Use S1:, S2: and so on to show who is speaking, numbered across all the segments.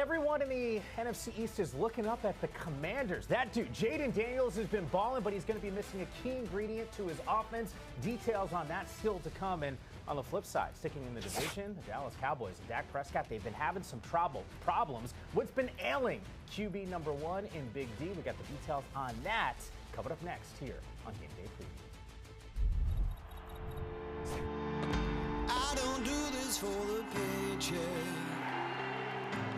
S1: everyone in the NFC East is looking up at the Commanders. That dude, Jaden Daniels, has been balling, but he's going to be missing a key ingredient to his offense. Details on that still to come. And on the flip side, sticking in the division, the Dallas Cowboys and Dak Prescott, they've been having some problems. What's been ailing QB number one in Big D? We got the details on that coming up next here on Game Day Preview.
S2: I don't do this for the paycheck.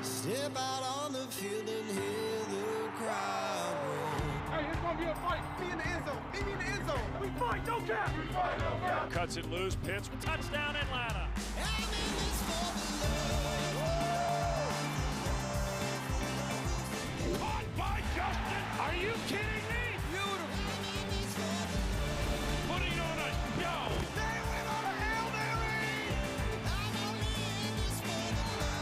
S2: Step out on the field and hear the crowd roar.
S3: Hey, it's gonna be a fight. Me in the end zone. Meet me in the end zone. We fight, no cap. We fight, no cap.
S4: Cuts it loose, Pitts. Touchdown, Atlanta.
S2: I'm in this for the love.
S4: Caught by Justin. Are you kidding me? Beautiful. Putting on a show.
S3: They went on a Hail Mary.
S2: I'm only in this for the love.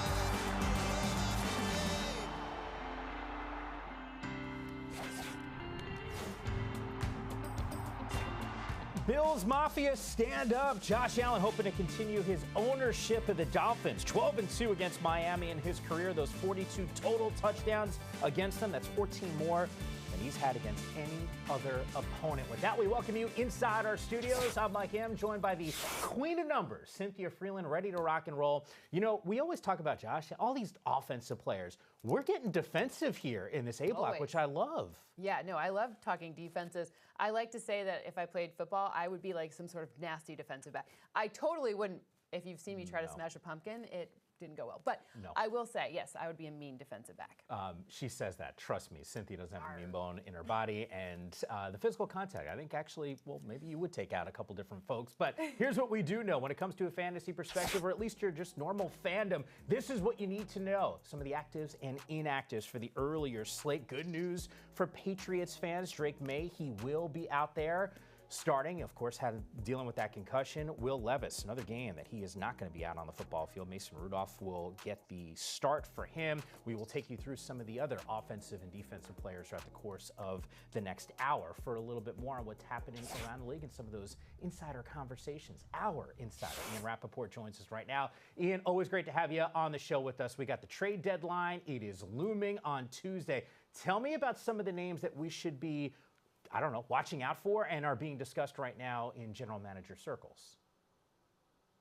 S1: Bills Mafia, stand up. Josh Allen hoping to continue his ownership of the Dolphins. 12-2 against Miami in his career. Those 42 total touchdowns against them. That's 14 more than he's had against any other opponent. With that, we welcome you inside our studios. I'm Mike M, joined by the queen of numbers, Cynthia Freeland, ready to rock and roll. You know, we always talk about Josh, all these offensive players. We're getting defensive here in this A block,
S5: Always.
S1: which I love.
S5: Yeah, no, I love talking defenses. I like to say that if I played football, I would be like some sort of nasty defensive back. I totally wouldn't. If you've seen me try to smash a pumpkin, it didn't go well. But
S1: No.
S5: I will say, yes, I would be a mean defensive back.
S1: She says that. Trust me, Cynthia doesn't have a mean bone in her body. And the physical contact, I think actually, well, maybe you would take out a couple different folks. But here's what we do know. When it comes to a fantasy perspective, or at least your just normal fandom, this is what you need to know. Some of the actives and inactives for the earlier slate. Good news for Patriots fans. Drake May, he will be out there. Starting, of course, dealing with that concussion. Will Levis, another game that he is not going to be out on the football field. Mason Rudolph will get the start for him. We will take you through some of the other offensive and defensive players throughout the course of the next hour for a little bit more on what's happening around the league and some of those insider conversations. Our insider, Ian Rappaport, joins us right now. Ian, always great to have you on the show with us. We got the trade deadline. It is looming on Tuesday. Tell me about some of the names that we should be watching out for and are being discussed right now in general manager circles.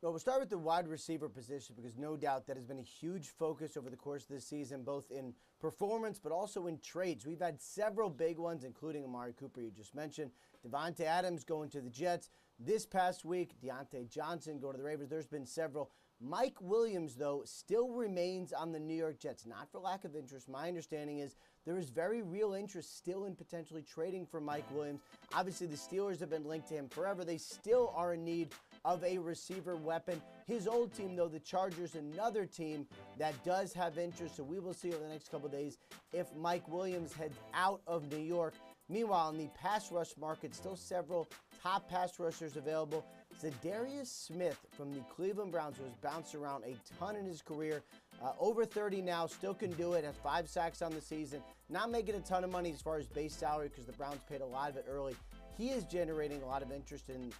S6: Well, we'll start with the wide receiver position because no doubt that has been a huge focus over the course of this season, both in performance but also in trades. We've had several big ones, including Amari Cooper, you just mentioned, Devontae Adams going to the Jets. This past week, Deontay Johnson going to the Ravens. There's been several. Mike Williams, though, still remains on the New York Jets, not for lack of interest. My understanding is there is very real interest still in potentially trading for Mike Williams. Obviously, the Steelers have been linked to him forever. They still are in need of a receiver weapon. His old team, though, the Chargers, another team that does have interest. So we will see over the next couple of days if Mike Williams heads out of New York. Meanwhile, in the pass rush market, still several top pass rushers available. Zadarius Smith from the Cleveland Browns, who has bounced around a ton in his career, over 30 now, still can do it, has 5 sacks on the season. Not making a ton of money as far as base salary because the Browns paid a lot of it early. He is generating a lot of interest in.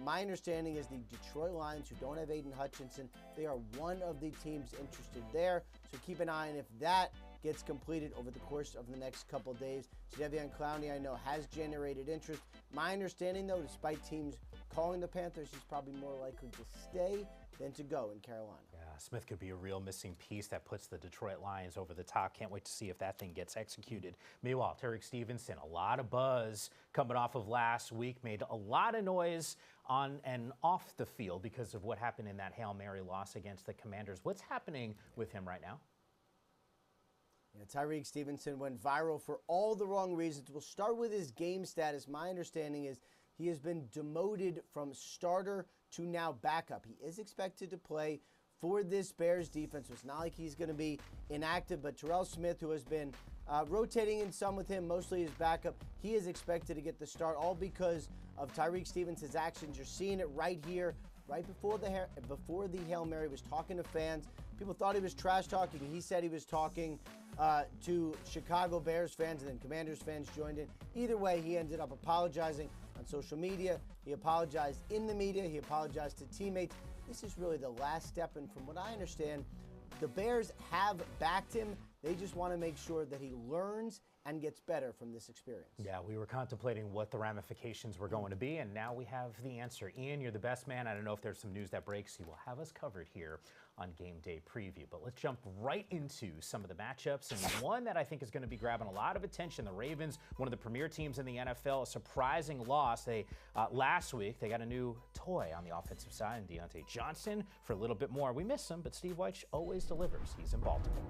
S6: My understanding is the Detroit Lions, who don't have Aiden Hutchinson, they are one of the teams interested there. So keep an eye on if that gets completed over the course of the next couple of days. Jadeveon Clowney, I know, has generated interest. My understanding, though, despite teams calling the Panthers, he's probably more likely to stay than to go in Carolina.
S1: Yeah, Smith could be a real missing piece that puts the Detroit Lions over the top. Can't wait to see if that thing gets executed. Meanwhile, Derrick Stevenson, a lot of buzz coming off of last week, made a lot of noise on and off the field because of what happened in that Hail Mary loss against the Commanders. What's happening with him right now?
S6: Yeah, Tyreek Stevenson went viral for all the wrong reasons. We'll start with his game status. My understanding is he has been demoted from starter to now backup. He is expected to play for this Bears defense. So it's not like he's going to be inactive, but Terrell Smith, who has been rotating in some with him, mostly his backup, he is expected to get the start, all because of Tyreek Stevenson's actions. You're seeing it right here, right before the Hail Mary. He was talking to fans. People thought he was trash talking. He said he was talking to Chicago Bears fans, and then Commanders fans joined in. Either way, he ended up apologizing on social media. He apologized in the media. He apologized to teammates. This is really the last step, and from what I understand, the Bears have backed him. They just want to make sure that he learns and gets better from this experience.
S1: Yeah, we were contemplating what the ramifications were going to be, and now we have the answer. Ian, you're the best man. I don't know if there's some news that breaks. You will have us covered here on Game Day Preview. But let's jump right into some of the matchups, and one that I think is going to be grabbing a lot of attention. The Ravens, one of the premier teams in the NFL, a surprising loss. They last week, they got a new toy on the offensive side, and Deontay Johnson for a little bit more. We miss him, but Steve Wyche always delivers. He's in Baltimore.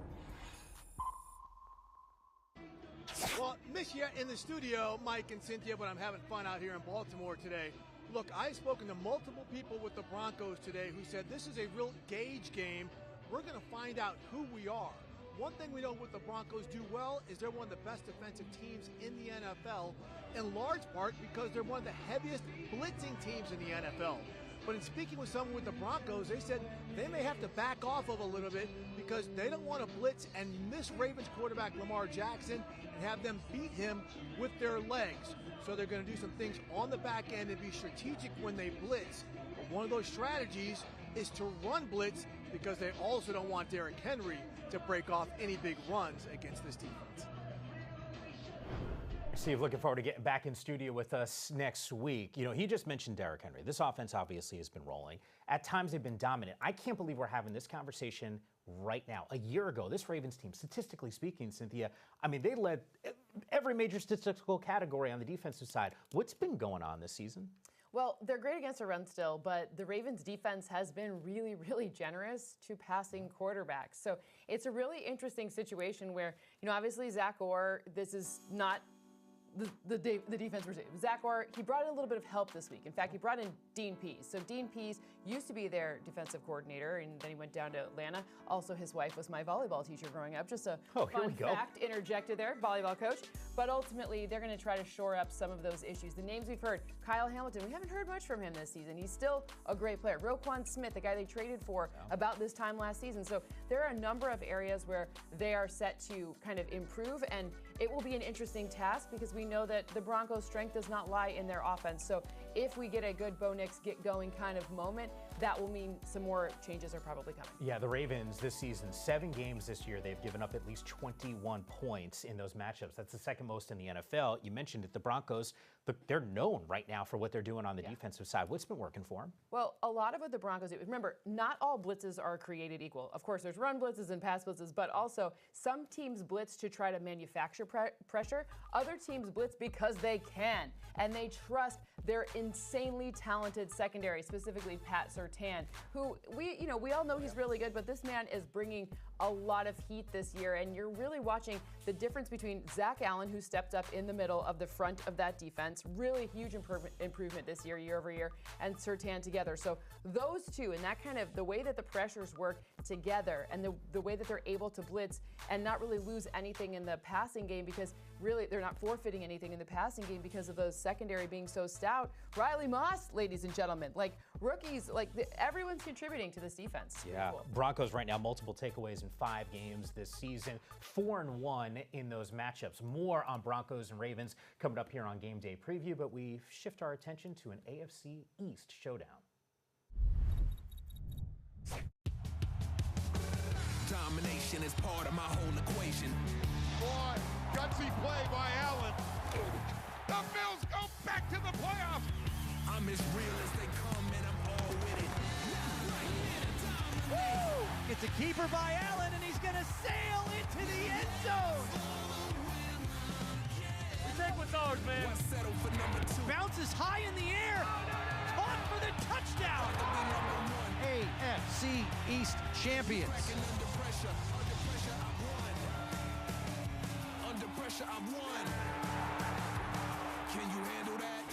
S7: Well, miss you in the studio, Mike and Cynthia, but I'm having fun out here in Baltimore today. Look, I've spoken to multiple people with the Broncos today who said this is a real gauge game. We're going to find out who we are. One thing we know what the Broncos do well is they're one of the best defensive teams in the NFL, in large part because they're one of the heaviest blitzing teams in the NFL. But in speaking with someone with the Broncos, they said they may have to back off of a little bit because they don't want to blitz and miss Ravens quarterback Lamar Jackson and have them beat him with their legs. So they're going to do some things on the back end and be strategic when they blitz. But one of those strategies is to run blitz because they also don't want Derrick Henry to break off any big runs against this defense.
S1: Steve, looking forward to getting back in studio with us next week. You know, he just mentioned Derrick Henry. This offense obviously has been rolling. At times they've been dominant. I can't believe we're having this conversation right now. A year ago, this Ravens team, statistically speaking, Cynthia, I mean, they led every major statistical category on the defensive side. What's been going on this season?
S5: Well, they're great against the run still, but the Ravens defense has been really, really generous to passing quarterbacks. So it's a really interesting situation where, you know, obviously Zach Orr, this is not the defense we're seeing. Zach Orr, he brought in a little bit of help this week. In fact, he brought in Dean Pease. So Dean Pease used to be their defensive coordinator, and then he went down to Atlanta. Also, his wife was my volleyball teacher growing up. Just a fun fact interjected there, volleyball coach. But ultimately, they're going to try to shore up some of those issues. The names we've heard, Kyle Hamilton, we haven't heard much from him this season. He's still a great player. Roquan Smith, the guy they traded for about this time last season. So there are a number of areas where they are set to kind of improve, and it will be an interesting task because we know that the Broncos' strength does not lie in their offense. So if we get a good Bo Nix get going kind of moment, that will mean some more changes are probably coming.
S1: Yeah, the Ravens this season, 7 games this year, they've given up at least 21 points in those matchups. That's the second most in the NFL. You mentioned it, the Broncos, they're known right now for what they're doing on the defensive side. What's been working for them? Well,
S5: a lot of what the Broncos do, remember, not all blitzes are created equal. Of course, there's run blitzes and pass blitzes, but also some teams blitz to try to manufacture pressure. Other teams blitz because they can, and they trust their insanely talented secondary, specifically Pat Surtain, who we all know he's really good, but this man is bringing a lot of heat this year, and you're really watching the difference between Zach Allen, who stepped up in the middle of the front of that defense, really huge improvement this year over year, and Surtain together. So those two, and that kind of the way that the pressures work together, and the way that they're able to blitz and not really lose anything in the passing game, because really they're not forfeiting anything in the passing game because of those secondary being so stout. Riley Moss, ladies and gentlemen, like rookies, everyone's contributing to this defense.
S1: Yeah, cool. Broncos right now, multiple takeaways in 5 games this season, 4-1 in those matchups. More on Broncos and Ravens coming up here on Game Day Preview, but we shift our attention to an AFC East showdown.
S8: Domination is part of my whole equation.
S3: Boy, gutsy play by Allen. The Bills go back to the playoffs.
S8: I'm as real as they come, and I'm all with it.
S9: Woo! It's a keeper by Allen, and he's going to sail into the end zone. We take what's ours, man.
S8: Settle for number 2.
S9: Bounces high in the air. Caught for the touchdown. AFC East champions.
S8: Under pressure, I won. Can you handle that?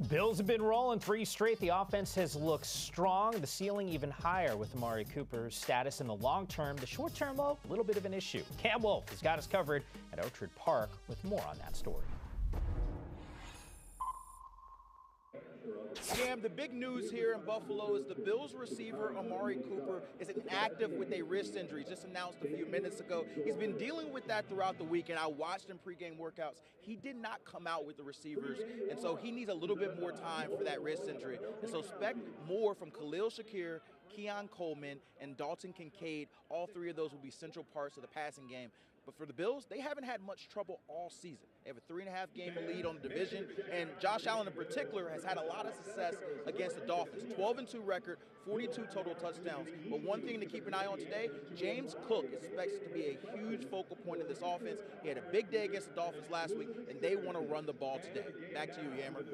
S1: Bills have been rolling 3 straight. The offense has looked strong. The ceiling even higher with Amari Cooper's status in the long term. The short term, though, a little bit of an issue. Cam Wolfe has got us covered at Orchard Park with more on that story.
S10: Cam, the big news here in Buffalo is the Bills receiver Amari Cooper is inactive with a wrist injury, just announced a few minutes ago. He's been dealing with that throughout the week, and I watched him pregame workouts. He did not come out with the receivers, and so he needs a little bit more time for that wrist injury. And so expect more from Khalil Shakir, Keon Coleman, and Dalton Kincaid. All three of those will be central parts of the passing game. But for the Bills, they haven't had much trouble all season. They have a 3.5 game lead on the division, and Josh Allen in particular has had a lot of success against the Dolphins. 12-2 record, 42 total touchdowns. But one thing to keep an eye on today, James Cook is expected to be a huge focal point in this offense. He had a big day against the Dolphins last week, and they want to run the ball today. Back to you, Yammer.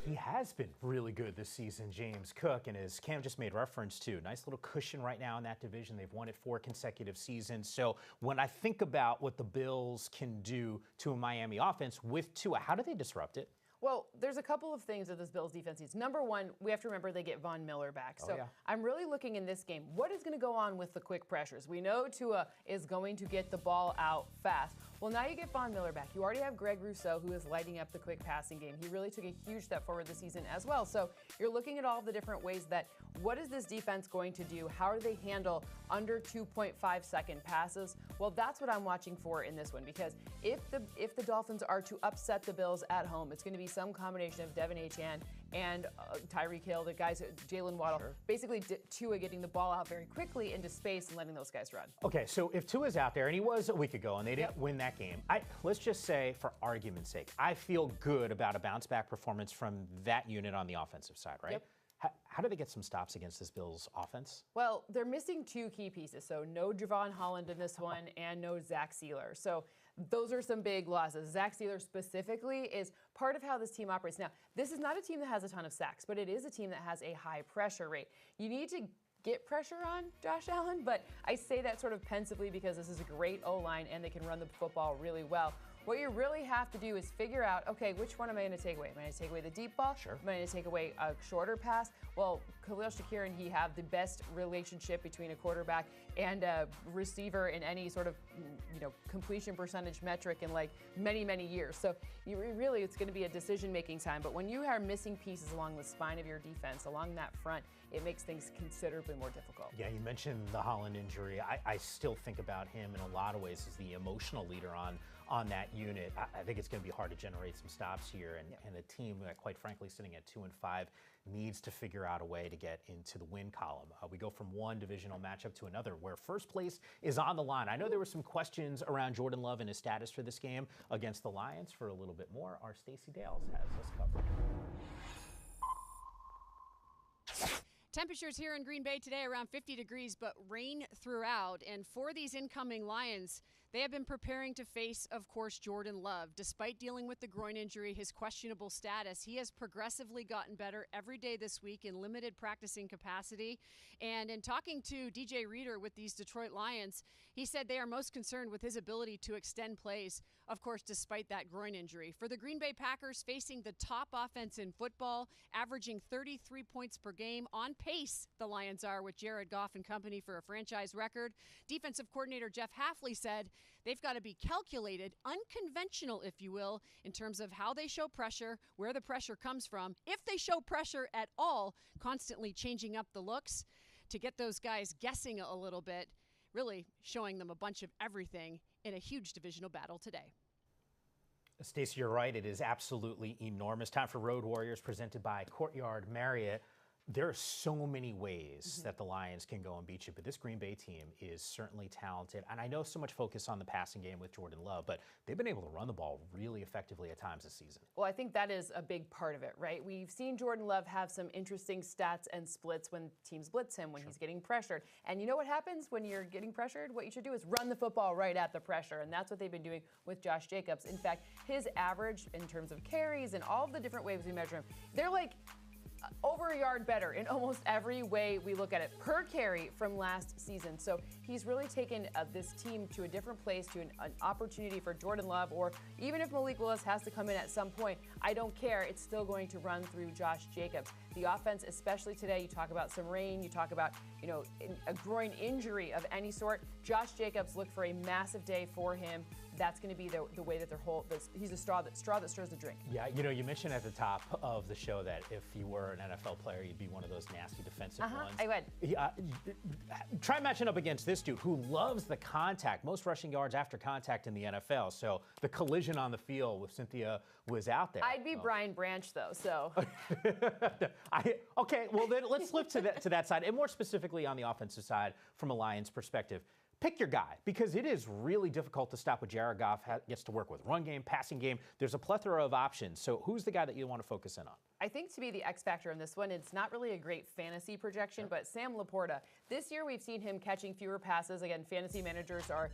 S1: He has been really good this season, James Cook, and as Cam just made reference to, nice little cushion right now in that division. They've won it 4 consecutive seasons. So when I think about what the Bills can do to a Miami offense with Tua, how do they disrupt it?
S5: Well, there's a couple of things that this Bills defense needs. Number one, we have to remember they get Von Miller back. So I'm really looking in this game, what is going to go on with the quick pressures? We know Tua is going to get the ball out fast. Well, now you get Von Miller back. You already have Greg Rousseau, who is lighting up the quick passing game. He really took a huge step forward this season as well. So you're looking at all the different ways that what is this defense going to do? How do they handle under 2.5-second passes? Well, that's what I'm watching for in this one, because if the Dolphins are to upset the Bills at home, it's going to be some combination of Devin Achane and Tyreek Hill, the guys, Jalen Waddle, basically Tua getting the ball out very quickly into space and letting those guys run.
S1: Okay, so if Tua's out there, and he was a week ago, and they didn't win that game, let's just say, for argument's sake, I feel good about a bounce-back performance from that unit on the offensive side, right?
S5: Yep.
S1: How do they get some stops against this Bills offense?
S5: Well, they're missing 2 key pieces. So no Javon Holland in this one and no Zach Sealer. So those are some big losses. Zach Sealer specifically is part of how this team operates. Now, this is not a team that has a ton of sacks, but it is a team that has a high pressure rate. You need to get pressure on Josh Allen, but I say that sort of pensively because this is a great O-line and they can run the football really well. What you really have to do is figure out, okay, which one am I going to take away? Am I going to take away the deep ball? Sure. Am I going to take away a shorter pass? Well, Khalil Shakir and he have the best relationship between a quarterback and a receiver in any sort of, completion percentage metric in like many, many years. So really, it's going to be a decision-making time. But when you are missing pieces along the spine of your defense, along that front, it makes things considerably more difficult.
S1: Yeah, you mentioned the Holland injury. I still think about him in a lot of ways as the emotional leader on that unit. I think it's going to be hard to generate some stops here, and a team that, quite frankly, sitting at 2-5 needs to figure out a way to get into the win column. We go from one divisional matchup to another, where first place is on the line. I know there were some questions around Jordan Love and his status for this game against the Lions. For a little bit more, our Stacey Dales has us covered.
S11: Temperatures here in Green Bay today around 50 degrees, but rain throughout. And for these incoming Lions, they have been preparing to face, of course, Jordan Love. Despite dealing with the groin injury, his questionable status, he has progressively gotten better every day this week in limited practicing capacity. And in talking to DJ Reader with these Detroit Lions, he said they are most concerned with his ability to extend plays, of course, despite that groin injury. For the Green Bay Packers, facing the top offense in football, averaging 33 points per game, on pace the Lions are with Jared Goff and company for a franchise record. Defensive coordinator Jeff Hafley said they've got to be calculated, unconventional, if you will, in terms of how they show pressure, where the pressure comes from, if they show pressure at all, constantly changing up the looks to get those guys guessing a little bit, really showing them a bunch of everything in a huge divisional battle today.
S1: Stacey, you're right. It is absolutely enormous. Time for Road Warriors, presented by Courtyard Marriott. There are so many ways that the Lions can go and beat you, but this Green Bay team is certainly talented. And I know so much focus on the passing game with Jordan Love, but they've been able to run the ball really effectively at times this season.
S5: Well, I think that is a big part of it, right? We've seen Jordan Love have some interesting stats and splits when teams blitz him, when he's getting pressured. And you know what happens when you're getting pressured? What you should do is run the football right at the pressure, and that's what they've been doing with Josh Jacobs. In fact, his average in terms of carries and all the different ways we measure him, they're like over a yard better in almost every way we look at it per carry from last season. So he's really taken this team to a different place, to an opportunity for Jordan Love, or even if Malik Willis has to come in at some point, I don't care. It's still going to run through Josh Jacobs. The offense, especially today, you talk about some rain, you talk about, a groin injury of any sort. Josh Jacobs, look for a massive day for him. That's going to be the way that he's a straw that stirs the drink.
S1: Yeah, you mentioned at the top of the show that if you were an NFL player, you'd be one of those nasty defensive ones.
S5: I would.
S1: Try matching up against this dude who loves the contact, most rushing yards after contact in the NFL. So the collision on the field with Cynthia was out there.
S5: I'd be Brian Branch, though, so.
S1: Okay, well then let's flip to that side, and more specifically on the offensive side from a Lions perspective. Pick your guy, because it is really difficult to stop what Jared Goff gets to work with. Run game, passing game, there's a plethora of options. So who's the guy that you want to focus in on?
S5: I think to be the X factor in this one, it's not really a great fantasy projection, but Sam Laporta. This year we've seen him catching fewer passes. Again, fantasy managers are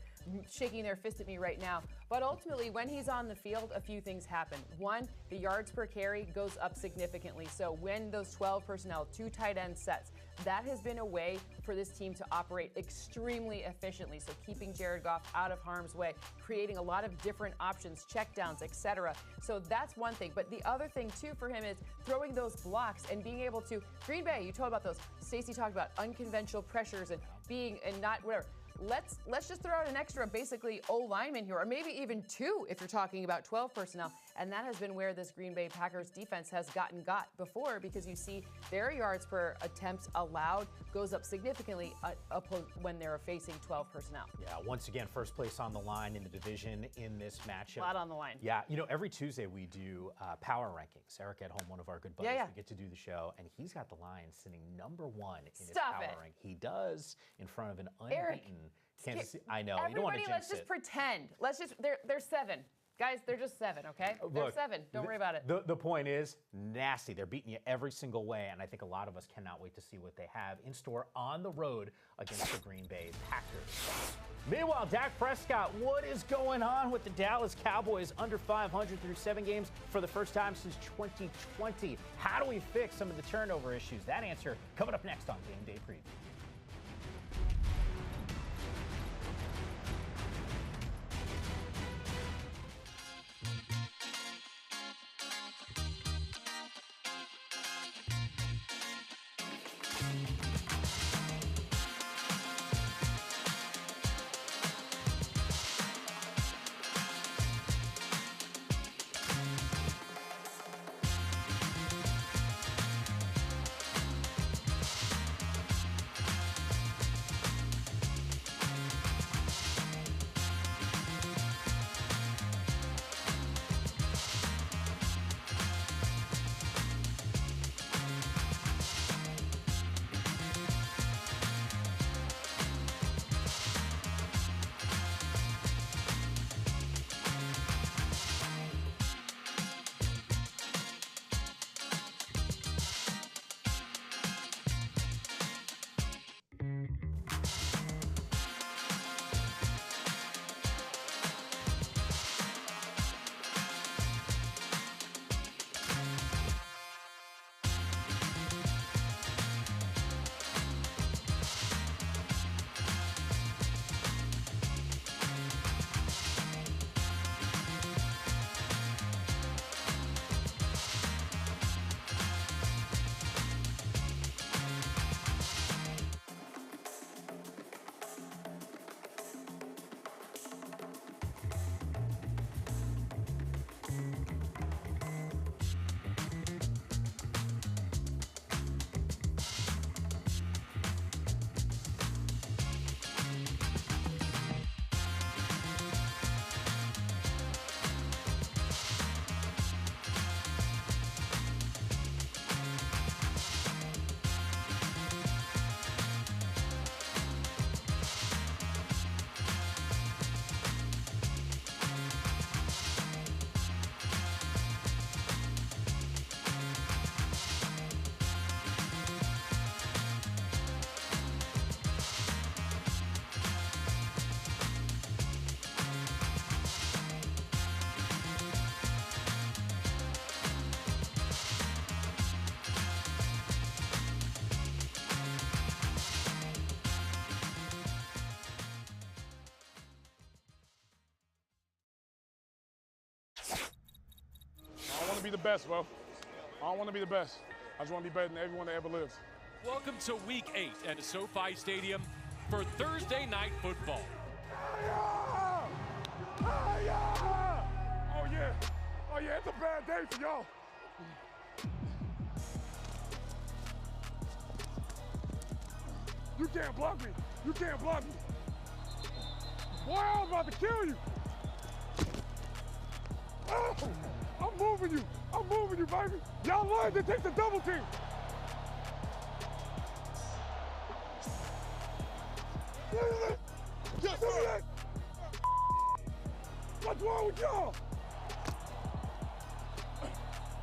S5: shaking their fist at me right now. But ultimately, when he's on the field, a few things happen. One, the yards per carry goes up significantly. So when those 12 personnel, 2 tight end sets, that has been a way for this team to operate extremely efficiently. So keeping Jared Goff out of harm's way, creating a lot of different options, checkdowns, etc. So that's one thing. But the other thing too for him is throwing those blocks and being able to, Green Bay, you told about those, Stacey talked about unconventional pressures and being, and not whatever. Let's just throw out an extra, basically, O-lineman here, or maybe even 2 if you're talking about 12 personnel. And that has been where this Green Bay Packers defense has got before, because you see their yards per attempt allowed goes up significantly when they're facing 12 personnel.
S1: Yeah, once again, first place on the line in the division in this matchup.
S5: A lot on the line.
S1: Yeah, you know, every Tuesday we do power rankings. Eric at home, one of our good buddies, we get to do the show, and he's got the Lions sitting number 1 in his power rank. He does, in front of an unbeaten Kansas City. I know, you don't want to jinx it.
S5: Let's just pretend. They're 7. Guys, they're just 7, okay? They're 7. Don't worry about it.
S1: The point is, nasty. They're beating you every single way, and I think a lot of us cannot wait to see what they have in store on the road against the Green Bay Packers. Meanwhile, Dak Prescott, what is going on with the Dallas Cowboys under 500 through 7 games for the first time since 2020? How do we fix some of the turnover issues? That answer coming up next on Game Day Preview.
S12: Be the best, bro. I don't want to be the best. I just want to be better than everyone that ever lived.
S13: Welcome to Week 8 at SoFi Stadium for Thursday Night Football.
S12: Oh, yeah. Oh, yeah, it's a bad day for y'all. You can't block me. You can't block me. Boy, I was about to kill you. Oh, I'm moving you, baby. Y'all learned it takes a double team. Yes, sir. What's wrong with y'all?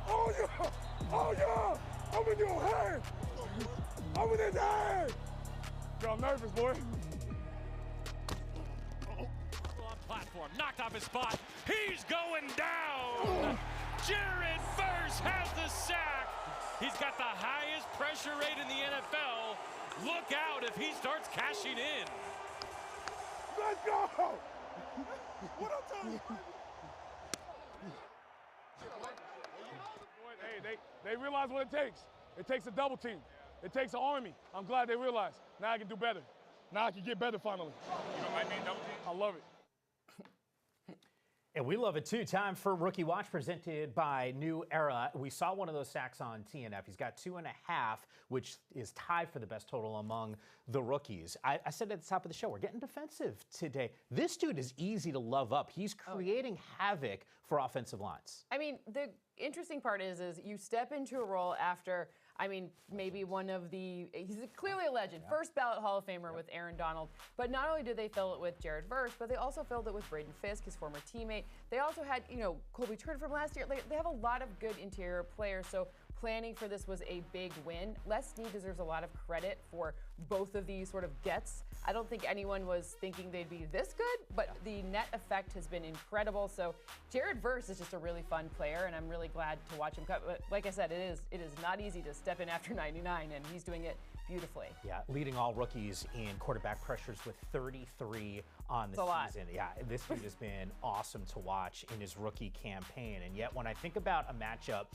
S12: Oh, yeah. Oh, yeah. I'm in your hand. I'm in his hand. Y'all nervous, boy?
S13: On platform, knocked off his spot. He's going down. Jared Verse has the sack. He's got the highest pressure rate in the NFL. Look out if he starts cashing in.
S12: Let's go. What I'm telling you. Hey, they realize what it takes. It takes a double team. It takes an army. I'm glad they realize. Now I can do better. Now I can get better finally. You don't like being double team? I love it.
S1: And we love it too. Time for Rookie Watch presented by New Era. We saw one of those sacks on TNF. He's got 2.5, which is tied for the best total among the rookies. I said at the top of the show, we're getting defensive today. This dude is easy to love up. He's creating havoc for offensive lines.
S5: I mean, the interesting part is you step into a role after, I mean, maybe one of the, he's clearly a legend, first ballot Hall of Famer with Aaron Donald, but not only did they fill it with Jared Verse, but they also filled it with Braden Fisk, his former teammate. They also had, Colby Turner from last year. They have a lot of good interior players, so planning for this was a big win. Les Snead deserves a lot of credit for both of these sort of gets. I don't think anyone was thinking they'd be this good, but the net effect has been incredible. So Jared Verse is just a really fun player, and I'm really glad to watch him cut. But like I said, it is not easy to step in after 99, and he's doing it beautifully.
S1: Yeah, leading all rookies in quarterback pressures with 33 on the season. Yeah, this dude has been awesome to watch in his rookie campaign. And yet, when I think about a matchup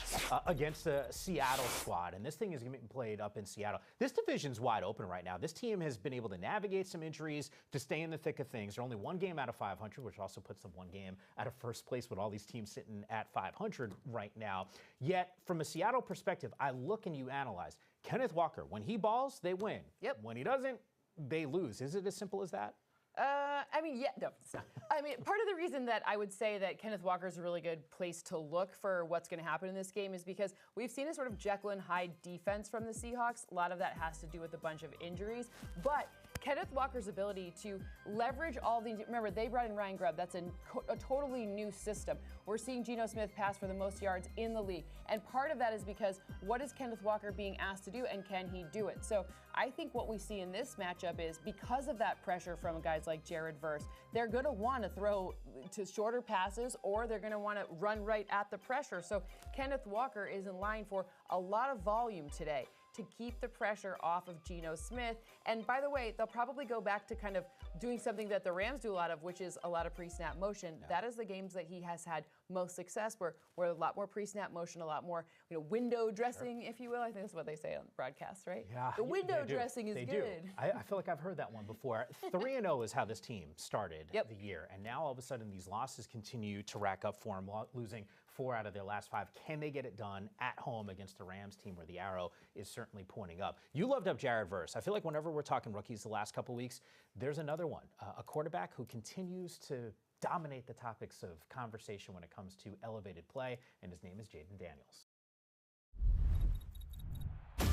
S1: against the Seattle squad, and this thing is getting played up in Seattle, this division's wide open right now. This team has been able to navigate some injuries to stay in the thick of things. They're only one game out of 500, which also puts them one game out of first place with all these teams sitting at 500 right now. Yet, from a Seattle perspective, I look and you analyze. Kenneth Walker, when he balls, they win.
S5: Yep.
S1: When he doesn't, they lose. Is it as simple as that?
S5: I mean, yeah, no, it's not. I mean, part of the reason that I would say that Kenneth Walker is a really good place to look for what's going to happen in this game is because we've seen a sort of Jekyll and Hyde defense from the Seahawks. A lot of that has to do with a bunch of injuries, but Kenneth Walker's ability to leverage all these, remember, they brought in Ryan Grubb. That's a totally new system. We're seeing Geno Smith pass for the most yards in the league. And part of that is because what is Kenneth Walker being asked to do, and can he do it? So I think what we see in this matchup is because of that pressure from guys like Jared Verse, they're going to want to throw to shorter passes, or they're going to want to run right at the pressure. So Kenneth Walker is in line for a lot of volume today to keep the pressure off of Geno Smith. And by the way, they'll probably go back to kind of doing something that the Rams do a lot of, which is a lot of pre-snap motion. Yeah. That is the games that he has had most success, where a lot more pre-snap motion, a lot more window dressing, if you will. I think that's what they say on broadcasts, right?
S1: Yeah,
S5: the window dressing is good.
S1: I feel like I've heard that one before. 3-0 is how this team started the year, and now all of a sudden these losses continue to rack up for them, losing 4 out of their last 5. Can they get it done at home against the Rams team where the arrow is certainly pointing up? You loved up Jared Verse. I feel like whenever we're talking rookies the last couple weeks, there's another one, a quarterback who continues to dominate the topics of conversation when it comes to elevated play, and his name is Jayden Daniels.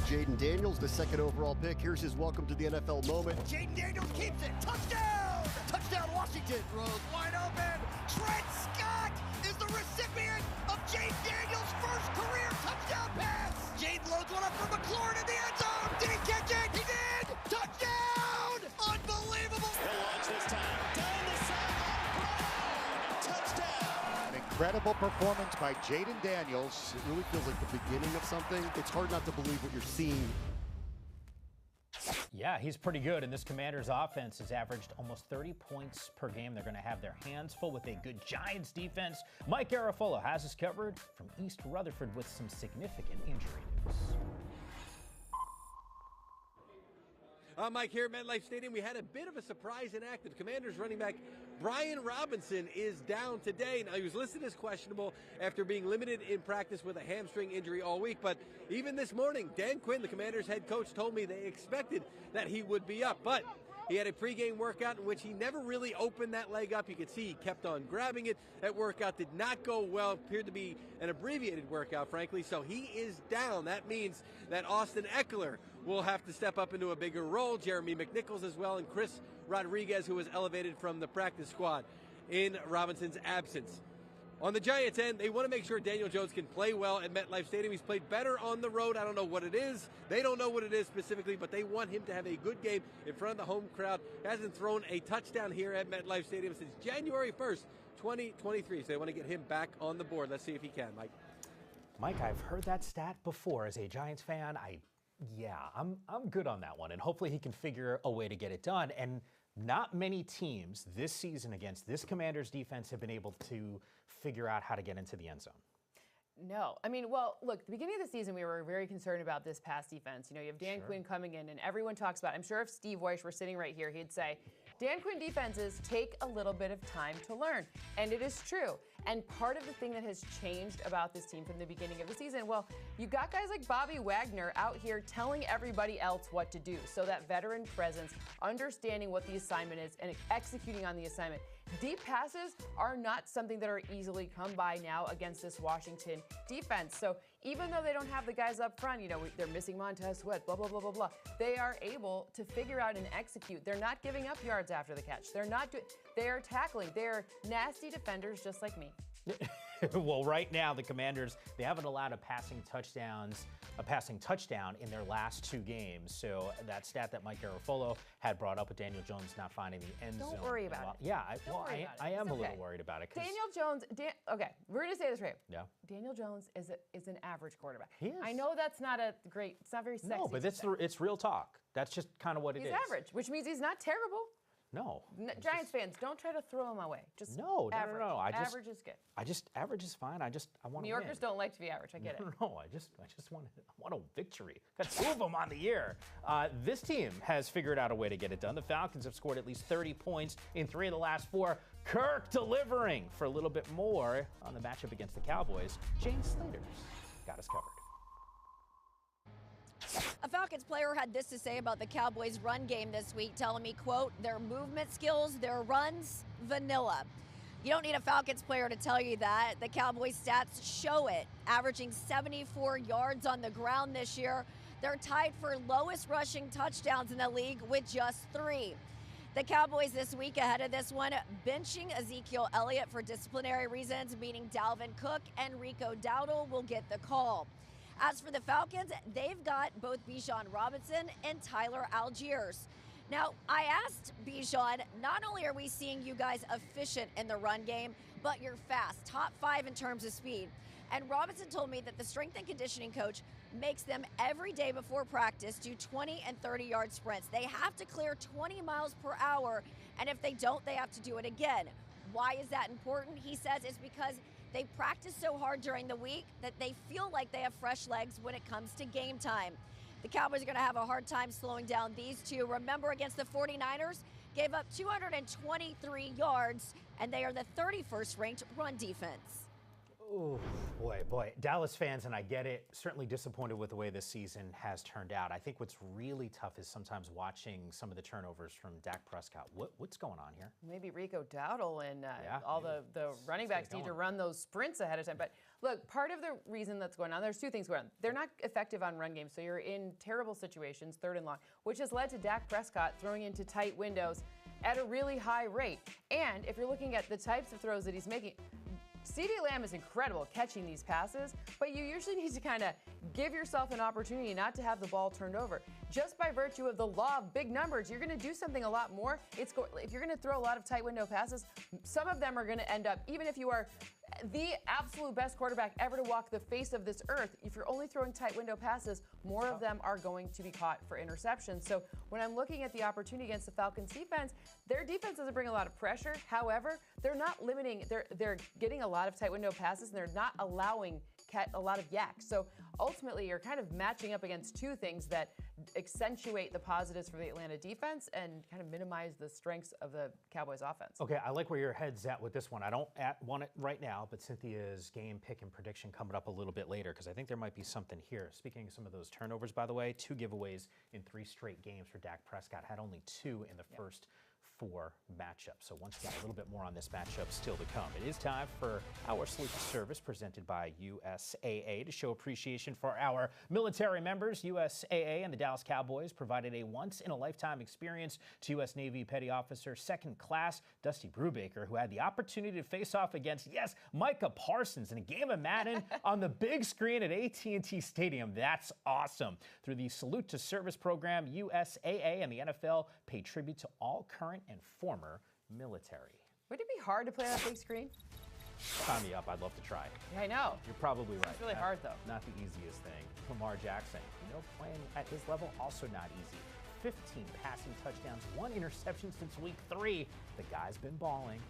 S14: Jayden Daniels, the 2nd overall pick. Here's his welcome to the NFL moment.
S9: Jayden Daniels keeps it. Touchdown! Touchdown, Washington. Throws wide open. Trent Scott is the recipient of Jayden Daniels' first career touchdown pass. Jayden loads one up for McLaurin in the end zone. Did he catch it? He did! Touchdown! Unbelievable!
S15: He'll launch this time. Down the sideline. Touchdown!
S14: An incredible performance by Jayden Daniels. It really feels like the beginning of something. It's hard not to believe what you're seeing.
S1: Yeah, he's pretty good, and this Commanders offense has averaged almost 30 points per game. They're going to have their hands full with a good Giants defense. Mike Garafolo has us covered from East Rutherford with some significant injury news.
S16: Mike, here at MetLife Stadium, we had a bit of a surprise inactive. Commanders running back Brian Robinson is down today. Now, he was listed as questionable after being limited in practice with a hamstring injury all week. But even this morning, Dan Quinn, the Commanders head coach, told me they expected that he would be up. But he had a pregame workout in which he never really opened that leg up. You could see he kept on grabbing it. That workout did not go well. Appeared to be an abbreviated workout, frankly. So he is down. That means that Austin Eckler will have to step up into a bigger role. Jeremy McNichols as well, and Chris Rodriguez, who was elevated from the practice squad in Robinson's absence. On the Giants' end, they want to make sure Daniel Jones can play well at MetLife Stadium. He's played better on the road. I don't know what it is. They don't know what it is specifically, but they want him to have a good game in front of the home crowd. He hasn't thrown a touchdown here at MetLife Stadium since January 1st, 2023. So they want to get him back on the board. Let's see if he can, Mike.
S1: Mike, I've heard that stat before. As a Giants fan, I'm good on that one. And hopefully he can figure a way to get it done. And not many teams this season against this Commanders defense have been able to figure out how to get into the end zone.
S5: No. I mean, well, look, the beginning of the season, we were very concerned about this pass defense. You know, you have Dan Quinn coming in, and everyone talks about it. I'm sure if Steve Weish were sitting right here, he'd say, Dan Quinn defenses take a little bit of time to learn. And it is true. And part of the thing that has changed about this team from the beginning of the season, well, you got guys like Bobby Wagner out here telling everybody else what to do. So that veteran presence, understanding what the assignment is, and executing on the assignment. Deep passes are not something that are easily come by now against this Washington defense. So even though they don't have the guys up front, you know, they're missing Montez Sweat, blah, blah, blah, blah, blah. They are able to figure out and execute. They're not giving up yards after the catch. They are tackling. They're nasty defenders just like me.
S1: Well, right now, the Commanders, they haven't allowed a passing touchdown in their last 2 games. So that stat that Mike Garafolo had brought up with Daniel Jones not finding the end zone.
S5: Don't worry about it.
S1: Yeah, I am a little worried about it.
S5: Daniel Jones, okay, we're going to say this right.
S1: Yeah.
S5: Daniel Jones is an average quarterback.
S1: He is.
S5: I know that's not it's not very sexy.
S1: No, but it's real talk. That's just kind of what it is.
S5: He's average, which means he's not terrible.
S1: No.
S5: Giants fans, don't try to throw him away. Just
S1: no.
S5: Average is good.
S1: Average is fine. I want
S5: New Yorkers don't like to be average. I get it.
S1: No, I just want a victory. Got 2 of them on the year. This team has figured out a way to get it done. The Falcons have scored at least 30 points in 3 of the last 4. Kirk delivering for a little bit more on the matchup against the Cowboys. James Slater's got us covered.
S17: A Falcons player had this to say about the Cowboys' run game this week, telling me, quote, their movement skills, their runs, vanilla. You don't need a Falcons player to tell you that. The Cowboys' stats show it. Averaging 74 yards on the ground this year. They're tied for lowest rushing touchdowns in the league with just 3. The Cowboys this week ahead of this one, benching Ezekiel Elliott for disciplinary reasons, meaning Dalvin Cook and Rico Dowdle will get the call. As for the Falcons, they've got both Bijan Robinson and Tyler Algiers. Now, I asked Bijan, not only are we seeing you guys efficient in the run game, but you're fast, top 5 in terms of speed. And Robinson told me that the strength and conditioning coach makes them every day before practice do 20 and 30-yard sprints. They have to clear 20 miles per hour, and if they don't, they have to do it again. Why is that important? He says it's because they practice so hard during the week that they feel like they have fresh legs when it comes to game time. The Cowboys are going to have a hard time slowing down these two. Remember, against the 49ers, gave up 223 yards, and they are the 31st ranked run defense.
S1: Oh, boy. Dallas fans, and I get it, certainly disappointed with the way this season has turned out. I think what's really tough is sometimes watching some of the turnovers from Dak Prescott. What's going on here?
S5: Maybe Rico Dowdle and all the running backs need to run those sprints ahead of time. But look, part of the reason that's going on, there's 2 things going on. They're not effective on run games, so you're in terrible situations, 3rd and long, which has led to Dak Prescott throwing into tight windows at a really high rate. And if you're looking at the types of throws that he's making, CeeDee Lamb is incredible catching these passes, but you usually need to kind of give yourself an opportunity not to have the ball turned over. Just by virtue of the law of big numbers, you're going to do something a lot more. If you're going to throw a lot of tight window passes, some of them are going to end up, even if you are the absolute best quarterback ever to walk the face of this earth, if you're only throwing tight window passes, more of them are going to be caught for interceptions. So when I'm looking at the opportunity against the Falcons defense, their defense doesn't bring a lot of pressure. However, they're not limiting, they're getting a lot of tight window passes, and they're not allowing a lot of yak. So ultimately, you're kind of matching up against 2 things that accentuate the positives for the Atlanta defense and kind of minimize the strengths of the Cowboys offense.
S1: Okay, I like where your head's at with this one. I don't want it right now, but Cynthia's game pick and prediction coming up a little bit later because I think there might be something here. Speaking of some of those turnovers, by the way, 2 giveaways in 3 straight games for Dak Prescott. Had only 2 in the first 4 matchup. So once again, a little bit more on this matchup still to come. It is time for our salute to service presented by USAA. To show appreciation for our military members, USAA and the Dallas Cowboys provided a once-in-a-lifetime experience to U.S. Navy Petty Officer 2nd Class Dusty Brubaker, who had the opportunity to face off against, yes, Micah Parsons in a game of Madden on the big screen at AT&T Stadium. That's awesome. Through the Salute to Service program, USAA and the NFL pay tribute to all current and former military.
S5: Would it be hard to play on a big screen?
S1: Sign me up. I'd love to try.
S5: Yeah, I know.
S1: You're probably right.
S5: It's really hard, though.
S1: Not the easiest thing. Lamar Jackson, playing at his level, also not easy. 15 passing touchdowns, 1 interception since week 3. The guy's been balling.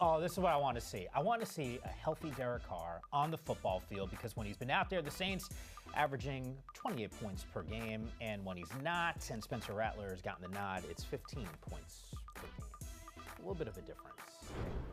S1: Oh, this is what I want to see. I want to see a healthy Derrick Carr on the football field, because when he's been out there, the Saints averaging 28 points per game, and when he's not, and Spencer Rattler has gotten the nod, it's 15 points per game. A little bit of a difference.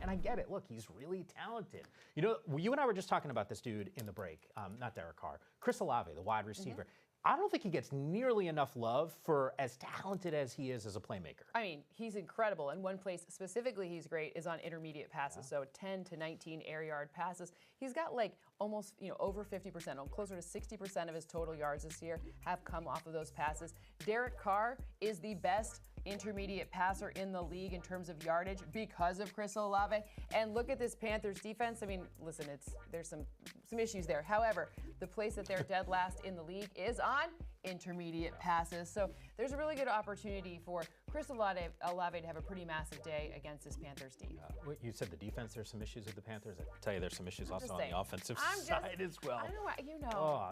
S1: And I get it. Look, he's really talented. You and I were just talking about this dude in the break, not Derrick Carr, Chris Olave, the wide receiver. I don't think he gets nearly enough love for as talented as he is as a playmaker.
S5: I mean, he's incredible. And one place specifically he's great is on intermediate passes. So 10 to 19 air yard passes. He's got like almost, over 50%, closer to 60% of his total yards this year have come off of those passes. Derrick Carr is the best intermediate passer in the league in terms of yardage because of Chris Olave. And look at this Panthers defense. I mean, listen, there's some issues there. However, the place that they're dead last in the league is on intermediate passes. So there's a really good opportunity for Chris Olave to have a pretty massive day against this Panthers D.
S1: You said the defense, there's some issues with the Panthers. I tell you, there's some issues also on the offensive side as well.
S5: I know,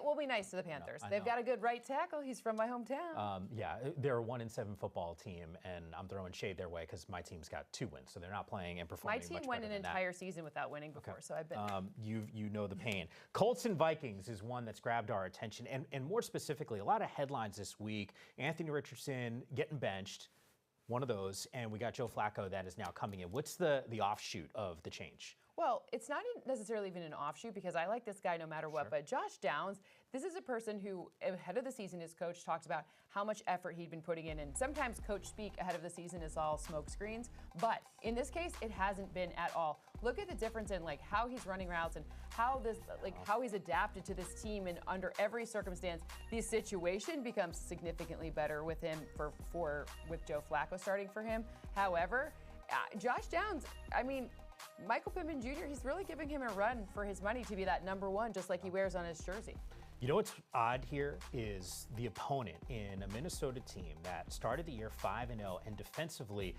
S5: we'll be nice to the Panthers. They've got a good right tackle. He's from my hometown.
S1: Yeah, they're a 1-7 football team, and I'm throwing shade their way because my team's got 2 wins, so they're not playing and performing much better than that.
S5: My team went an entire season without winning before, so I've been.
S1: You know the pain. Colts and Vikings is one that's grabbed our attention, and more specifically, a lot of headlines this week. Anthony Richardson getting benched, one of those, and we got Joe Flacco that is now coming in. What's the offshoot of the change?
S5: Well, it's not necessarily even an offshoot because I like this guy no matter what. But Josh Downs, this is a person who, ahead of the season, his coach talked about how much effort he'd been putting in. And sometimes coach speak ahead of the season is all smoke screens. But in this case, it hasn't been at all. Look at the difference in like how he's running routes and how he's adapted to this team. And under every circumstance, the situation becomes significantly better with him with Joe Flacco starting for him. However, Josh Downs, I mean, Michael Pittman Jr., he's really giving him a run for his money to be that number one, just like he wears on his jersey.
S1: You know what's odd here is the opponent in a Minnesota team that started the year 5-0, and defensively,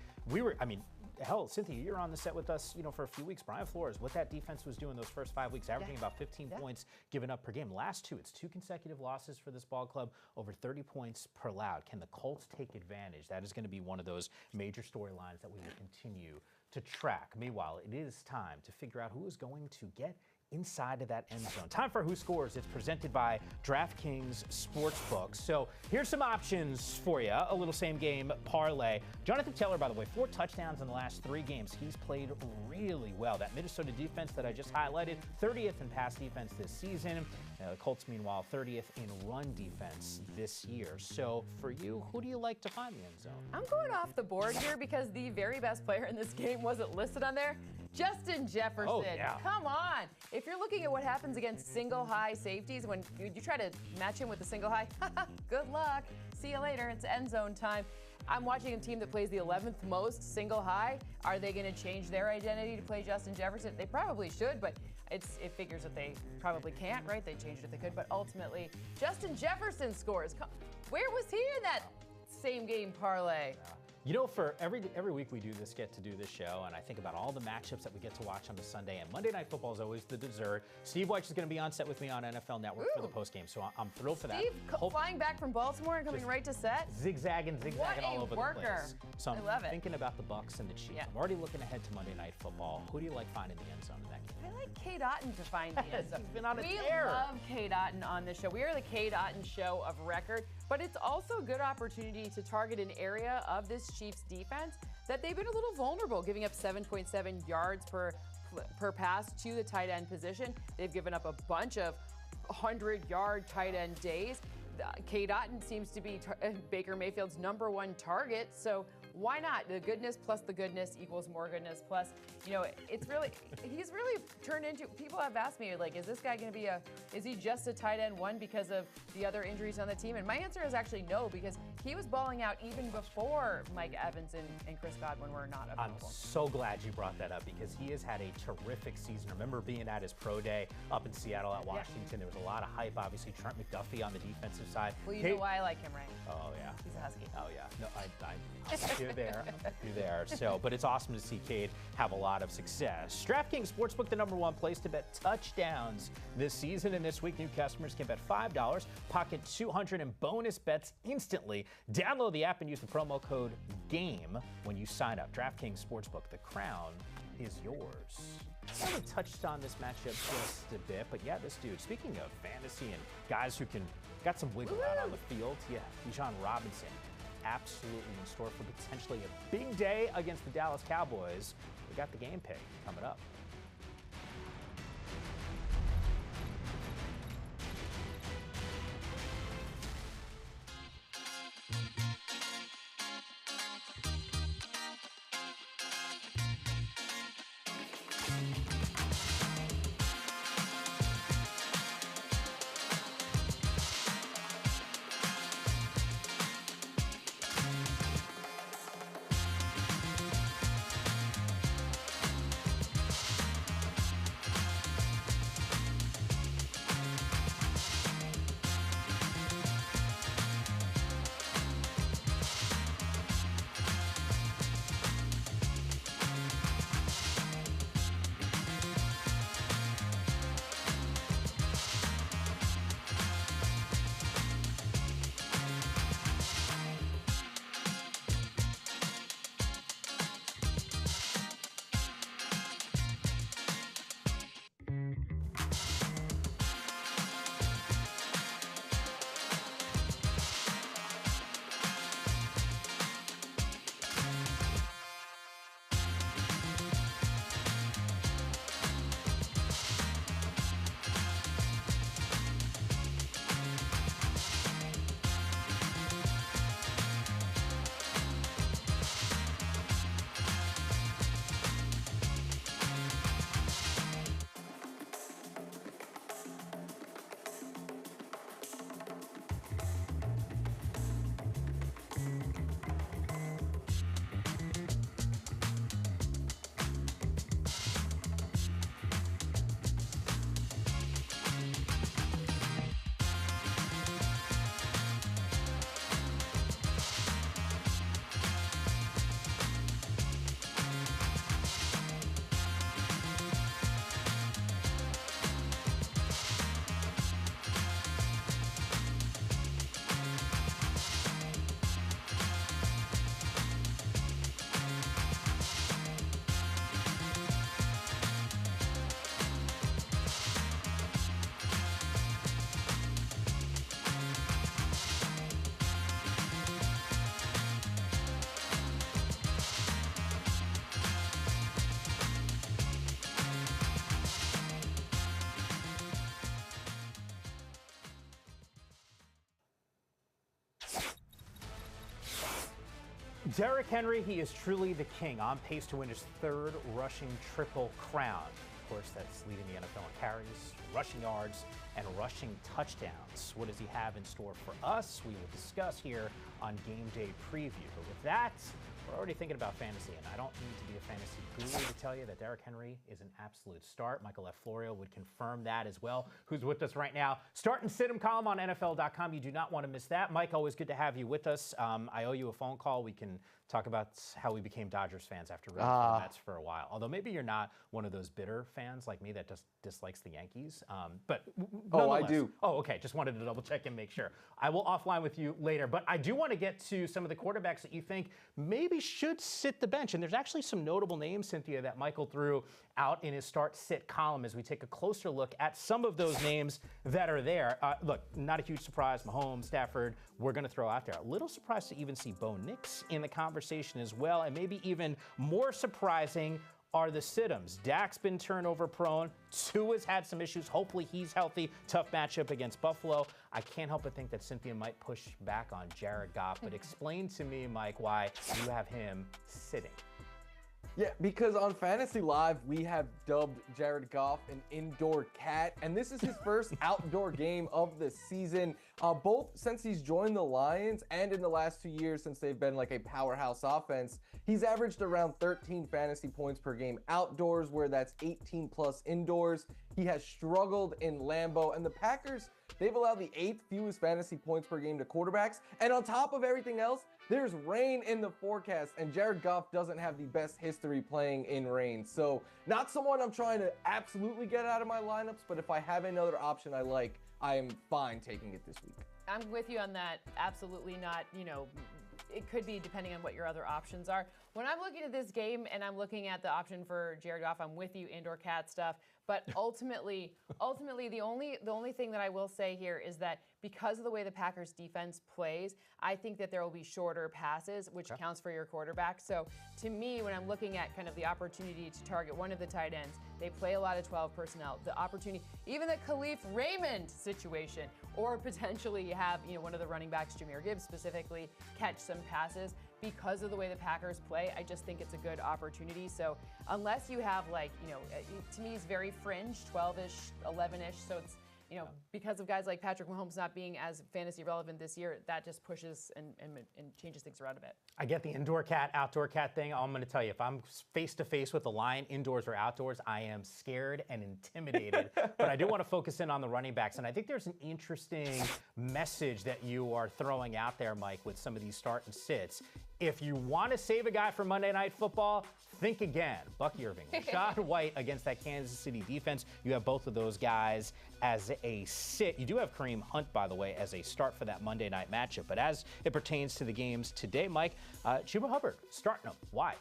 S1: hell, Cynthia, you're on the set with us, for a few weeks. Brian Flores, what that defense was doing those first 5 weeks, averaging about 15 points given up per game. Last two, it's 2 consecutive losses for this ball club, over 30 points per allowed. Can the Colts take advantage? That is going to be one of those major storylines that we will continue to track. Meanwhile, it is time to figure out who is going to get inside of that end zone. Time for Who Scores. It's presented by DraftKings Sportsbook. So here's some options for you. A little same game parlay. Jonathan Taylor, by the way, 4 touchdowns in the last 3 games. He's played really well. That Minnesota defense that I just highlighted, 30th in pass defense this season. The Colts, meanwhile, 30th in run defense this year. So for you, who do you like to find the end zone?
S5: I'm going off the board here because the very best player in this game wasn't listed on there. Justin Jefferson.
S1: Oh, yeah.
S5: Come on. If you're looking at what happens against single high safeties, when you try to match him with the single high, good luck. See you later. It's end zone time. I'm watching a team that plays the 11th most single high. Are they going to change their identity to play Justin Jefferson? They probably should, but it figures that they probably can't, right? They changed it if they could, but ultimately, Justin Jefferson scores. Where was he in that same game parlay?
S1: For every week we get to do this show, and I think about all the matchups that we get to watch on the Sunday, and Monday Night Football is always the dessert. Steve White is going to be on set with me on NFL Network for the postgame, so I'm thrilled for that.
S5: Steve flying back from Baltimore and coming right to set?
S1: Zigzagging all over the place. So
S5: I love it.
S1: Thinking about the Bucs and the Chiefs. I'm already looking ahead to Monday Night Football. Who do you like finding the end zone in that game?
S5: I like Kate Otten to find the end zone.
S1: He's been on a
S5: We
S1: tear.
S5: love Kate Otten on this show. We are the Kate Otten show of record, but it's also a good opportunity to target an area of this Chiefs defense that they've been a little vulnerable, giving up 7.7 yards per pass to the tight end position. They've given up a bunch of 100-yard tight end days. Kate Otten seems to be Baker Mayfield's #1 target, so why not? The goodness plus the goodness equals more goodness. Plus, he's really turned into, people have asked me, like, is this guy going to be is he just a tight end 1 because of the other injuries on the team? And my answer is actually no, because he was balling out even before Mike Evans and Chris Godwin were not available.
S1: I'm so glad you brought that up because he has had a terrific season. I remember being at his pro day up in Seattle at Washington. There was a lot of hype, obviously. Trent McDuffie on the defensive side.
S5: Well, you know why I like him, right?
S1: Oh, yeah.
S5: He's a Husky.
S1: Oh, yeah. No, you're there. So, but it's awesome to see Cade have a lot of success. DraftKings Sportsbook, the #1 place to bet touchdowns this season. And this week, new customers can bet $5, pocket $200 in bonus bets instantly. Download the app and use the promo code GAME when you sign up. DraftKings Sportsbook, the crown is yours. I haven't touched on this matchup just a bit, but yeah, this dude, speaking of fantasy and guys who got some wiggle out on the field, Bijan Robinson, absolutely in store for potentially a big day against the Dallas Cowboys. We got the game pick coming up. Derrick Henry, he is truly the king, on pace to win his third rushing triple crown. Of course, that's leading the NFL in carries, rushing yards, and rushing touchdowns. What does he have in store for us? We will discuss here on Game Day Preview. But with that, we're already thinking about fantasy, and I don't need to be a fantasy guru to tell you that Derrick Henry is an absolute start. Michael F. Florio would confirm that as well, who's with us right now. Start and sit him column on NFL.com. You do not want to miss that. Mike, always good to have you with us. I owe you a phone call. We can talk about how we became Dodgers fans after rooting for the Mets for a while. Although maybe you're not one of those bitter fans like me that just dislikes the Yankees. But
S18: oh, I do.
S1: Oh, okay. Just wanted to double check and make sure. I will offline with you later. But I do want to get to some of the quarterbacks that you think maybe should sit the bench. And there's actually some notable names, Cynthia, that Michael threw out in his start-sit column as we take a closer look at some of those names that are there. Look, not a huge surprise. Mahomes, Stafford, we're going to throw out there. A little surprised to even see Bo Nix in the conversation as well. And maybe even more surprising are the sit-ems. Dak's been turnover prone. Tua's had some issues. Hopefully he's healthy. Tough matchup against Buffalo. I can't help but think that Cynthia might push back on Jared Goff. But explain to me, Mike, why you have him sitting.
S18: Yeah, because on Fantasy Live, we have dubbed Jared Goff an indoor cat, and this is his first outdoor game of the season, both since he's joined the Lions and in the last 2 years since they've been like a powerhouse offense. He's averaged around 13 fantasy points per game outdoors, where that's 18 plus indoors. He has struggled in Lambeau, and the Packers, they've allowed the 8th fewest fantasy points per game to quarterbacks, and on top of everything else, there's rain in the forecast, and Jared Goff doesn't have the best history playing in rain. So not someone I'm trying to absolutely get out of my lineups, but if I have another option I like, I am fine taking it this week.
S5: I'm with you on that. Absolutely not, it could be depending on what your other options are. When I'm looking at this game and I'm looking at the option for Jared Goff, I'm with you, indoor cat stuff. But ultimately, the only thing that I will say here is that because of the way the Packers defense plays, I think that there will be shorter passes, which counts for your quarterback. So to me, when I'm looking at kind of the opportunity to target one of the tight ends, they play a lot of 12 personnel. The opportunity, even the Khalif Raymond situation, or potentially you have one of the running backs, Jahmyr Gibbs specifically, catch some passes. Because of the way the Packers play, I just think it's a good opportunity. So unless you have to me, it's very fringe, 12-ish, 11-ish. So it's, because of guys like Patrick Mahomes not being as fantasy relevant this year, that just pushes and changes things around a bit.
S1: I get the indoor cat, outdoor cat thing. I'm going to tell you, if I'm face-to-face with a lion, indoors or outdoors, I am scared and intimidated. But I do want to focus in on the running backs. And I think there's an interesting message that you are throwing out there, Mike, with some of these start and sits. If you want to save a guy for Monday Night Football, think again. Bucky Irving, Rashad White against that Kansas City defense. You have both of those guys as a sit. You do have Kareem Hunt, by the way, as a start for that Monday night matchup. But as it pertains to the games today, Mike, Chuba Hubbard starting them. Why?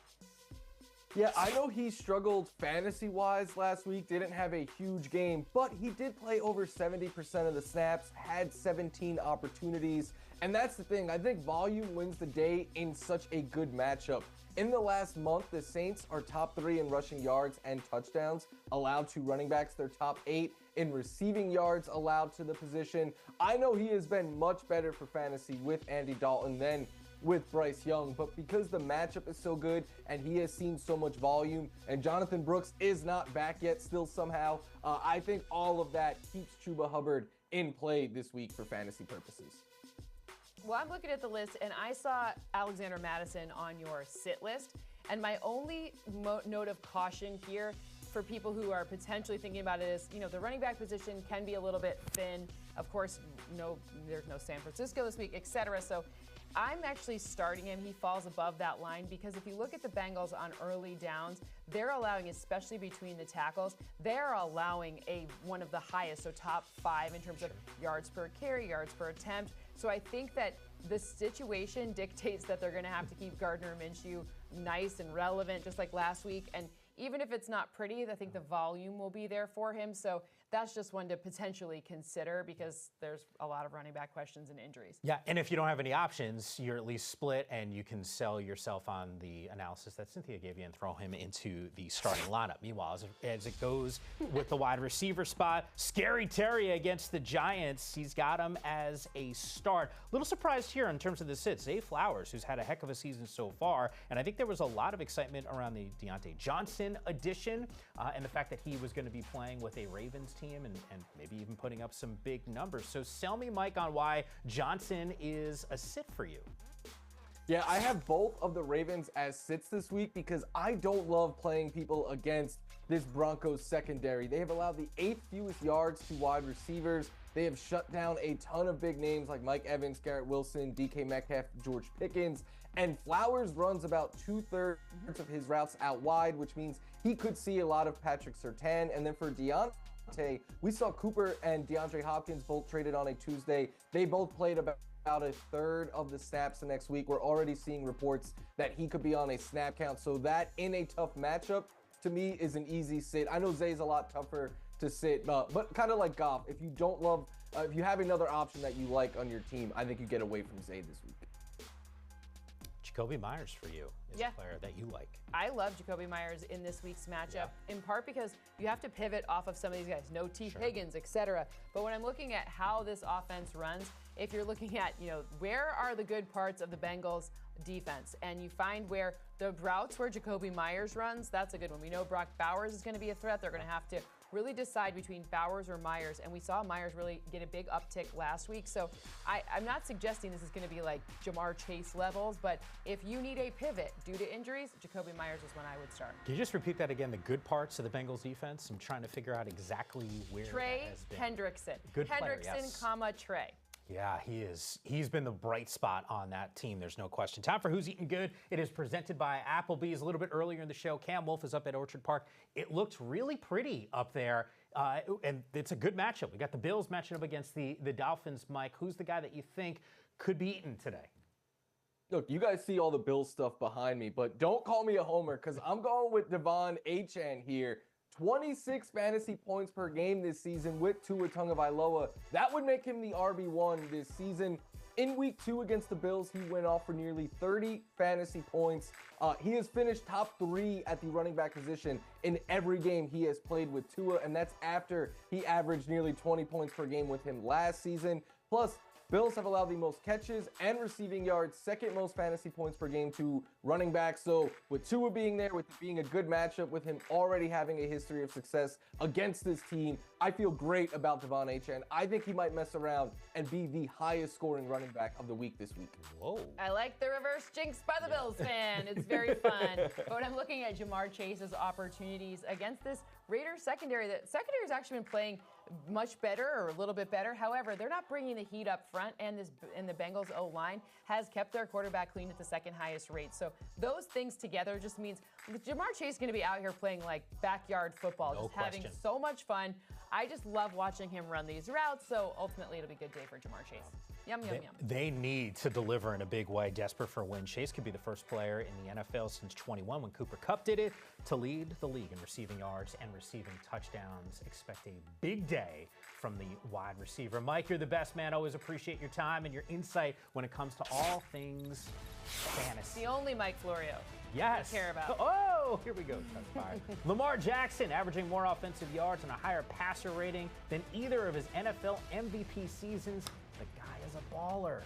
S18: Yeah, I know he struggled fantasy-wise last week, didn't have a huge game, but he did play over 70% of the snaps, had 17 opportunities, and that's the thing. I think volume wins the day in such a good matchup. In the last month, the Saints are top 3 in rushing yards and touchdowns allowed to running backs. They're top 8 in receiving yards allowed to the position. I know he has been much better for fantasy with Andy Dalton than with Bryce Young, but because the matchup is so good and he has seen so much volume and Jonathan Brooks is not back yet still somehow, I think all of that keeps Chuba Hubbard in play this week for fantasy purposes.
S5: Well, I'm looking at the list, and I saw Alexander Mattison on your sit list. And my only note of caution here for people who are potentially thinking about it is, the running back position can be a little bit thin. Of course, there's no San Francisco this week, etc. So I'm actually starting him. He falls above that line because if you look at the Bengals on early downs, they're allowing, especially between the tackles, they're allowing one of the highest, so top 5 in terms of yards per carry, yards per attempt. So I think that the situation dictates that they're going to have to keep Gardner Minshew nice and relevant, just like last week. And even if it's not pretty, I think the volume will be there for him. So that's just one to potentially consider because there's a lot of running back questions and injuries.
S1: Yeah, and if you don't have any options, you're at least split and you can sell yourself on the analysis that Cynthia gave you and throw him into the starting lineup. Meanwhile, as it goes with the wide receiver spot, Scary Terry against the Giants, he's got him as a start. A little surprised here in terms of the sits. Zay Flowers, who's had a heck of a season so far, and I think there was a lot of excitement around the Deontay Johnson addition and the fact that he was going to be playing with a Ravens team and maybe even putting up some big numbers. So sell me, Mike, on why Johnson is a sit for you.
S18: Yeah, I have both of the Ravens as sits this week because I don't love playing people against this Broncos secondary. They have allowed the 8th fewest yards to wide receivers. They have shut down a ton of big names like Mike Evans, Garrett Wilson, DK Metcalf, George Pickens, and Flowers runs about 2/3 of his routes out wide, which means he could see a lot of Patrick Surtain. And then for Deontay, we saw Cooper and DeAndre Hopkins both traded on a Tuesday. They both played about 1/3 of the snaps the next week. We're already seeing reports that he could be on a snap count. So that in a tough matchup, to me, is an easy sit. I know Zay's a lot tougher to sit, but kind of like Goff, if you don't love, if you have another option that you like on your team, I think you get away from Zay this week.
S1: Jacoby Myers for you is a player that you like.
S5: I love Jacoby Myers in this week's matchup, in part because you have to pivot off of some of these guys, no T. Higgins, etc. But when I'm looking at how this offense runs, if you're looking at, where are the good parts of the Bengals defense, and you find where the routes where Jacoby Myers runs, that's a good one. We know Brock Bowers is going to be a threat. They're going to have to really decide between Bowers or Myers, and we saw Myers really get a big uptick last week. So I'm not suggesting this is going to be like Jamar Chase levels, but if you need a pivot due to injuries, Jacoby Myers is when I would start.
S1: Can you just repeat that again, the good parts of the Bengals defense? I'm trying to figure out exactly where
S5: Trey
S1: that has been.
S5: Hendrickson.
S1: Good player,
S5: Hendrickson,
S1: yes.
S5: Trey.
S1: Yeah, he is. He's been the bright spot on that team. There's no question. Time for Who's Eating Good. It is presented by Applebee's. A little bit earlier in the show, Cam Wolfe is up at Orchard Park. It looked really pretty up there, and it's a good matchup. We got the Bills matching up against the Dolphins. Mike, who's the guy that you think could be eaten today?
S18: Look, you guys see all the Bills stuff behind me, but don't call me a homer because I'm going with Devon Achane here. 26 fantasy points per game this season with Tua Tagovailoa. That would make him the RB1 this season. In week 2 against the Bills, he went off for nearly 30 fantasy points. He has finished top 3 at the running back position in every game he has played with Tua, and that's after he averaged nearly 20 points per game with him last season. Plus, Bills have allowed the most catches and receiving yards, second most fantasy points per game to running backs. So with Tua being there, with it being a good matchup, with him already having a history of success against this team, I feel great about Devon Achane. I think he might mess around and be the highest scoring running back of the week this week.
S1: Whoa.
S5: I like the reverse jinx by the Bills fan. It's very fun. But when I'm looking at Jamar Chase's opportunities against this Raiders secondary, the secondary has actually been playing much better or a little bit better. However, they're not bringing the heat up front, and the Bengals O-line has kept their quarterback clean at the second highest rate. So those things together just means Jamar Chase is going to be out here playing like backyard football, just having so much fun. I just love watching him run these routes, so ultimately it'll be a good day for Jamar Chase. Yum, yum, yum.
S1: They need to deliver in a big way, desperate for a win. Chase could be the first player in the NFL since 21 when Cooper Kupp did it to lead the league in receiving yards and receiving touchdowns. Expect a big day from the wide receiver. Mike, you're the best, man. Always appreciate your time and your insight when it comes to all things fantasy.
S5: The only Mike Florio.
S1: Yes.
S5: I care about.
S1: Oh, here we go. That's fired. Lamar Jackson averaging more offensive yards and a higher passer rating than either of his NFL MVP seasons. The guy is a baller.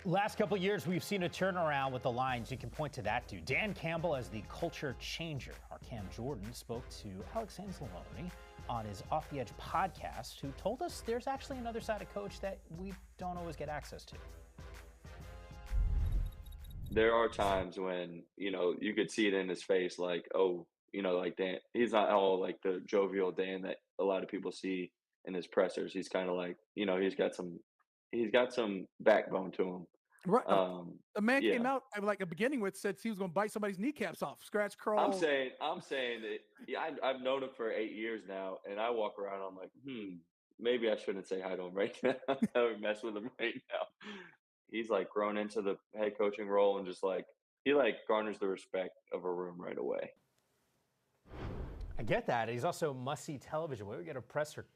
S1: Last couple years, we've seen a turnaround with the Lions. You can point to that too. Dan Campbell as the culture changer. Our Cam Jordan spoke to Alex Anzalone on his Off the Edge podcast, who told us there's actually another side of coach that we don't always get access to.
S19: There are times when, you could see it in his face, like, oh, like Dan, he's not all like the jovial Dan that a lot of people see in his pressers. He's kind of like, he's got some backbone to him.
S20: Right. A man came out like a beginning with said he was going to bite somebody's kneecaps off, scratch crawl.
S19: I'm saying that. Yeah, I've known him for 8 years now, and I walk around. I'm like, maybe I shouldn't say hi to him right now. Or mess with him right now. He's like grown into the head coaching role, and just like he garners the respect of a room right away.
S1: I get that. He's also must-see television. We get a presser,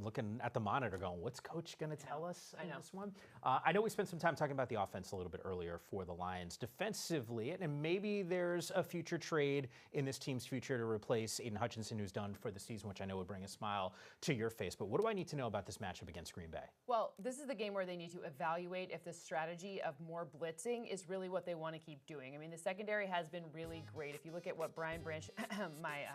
S1: looking at the monitor going, what's Coach going to tell us in this one? I know we spent some time talking about the offense a little bit earlier for the Lions. Defensively, and maybe there's a future trade in this team's future to replace Aiden Hutchinson, who's done for the season, which I know would bring a smile to your face. But what do I need to know about this matchup against Green Bay?
S5: Well, this is the game where they need to evaluate if the strategy of more blitzing is really what they want to keep doing. I mean, the secondary has been really great. If you look at what Brian Branch, my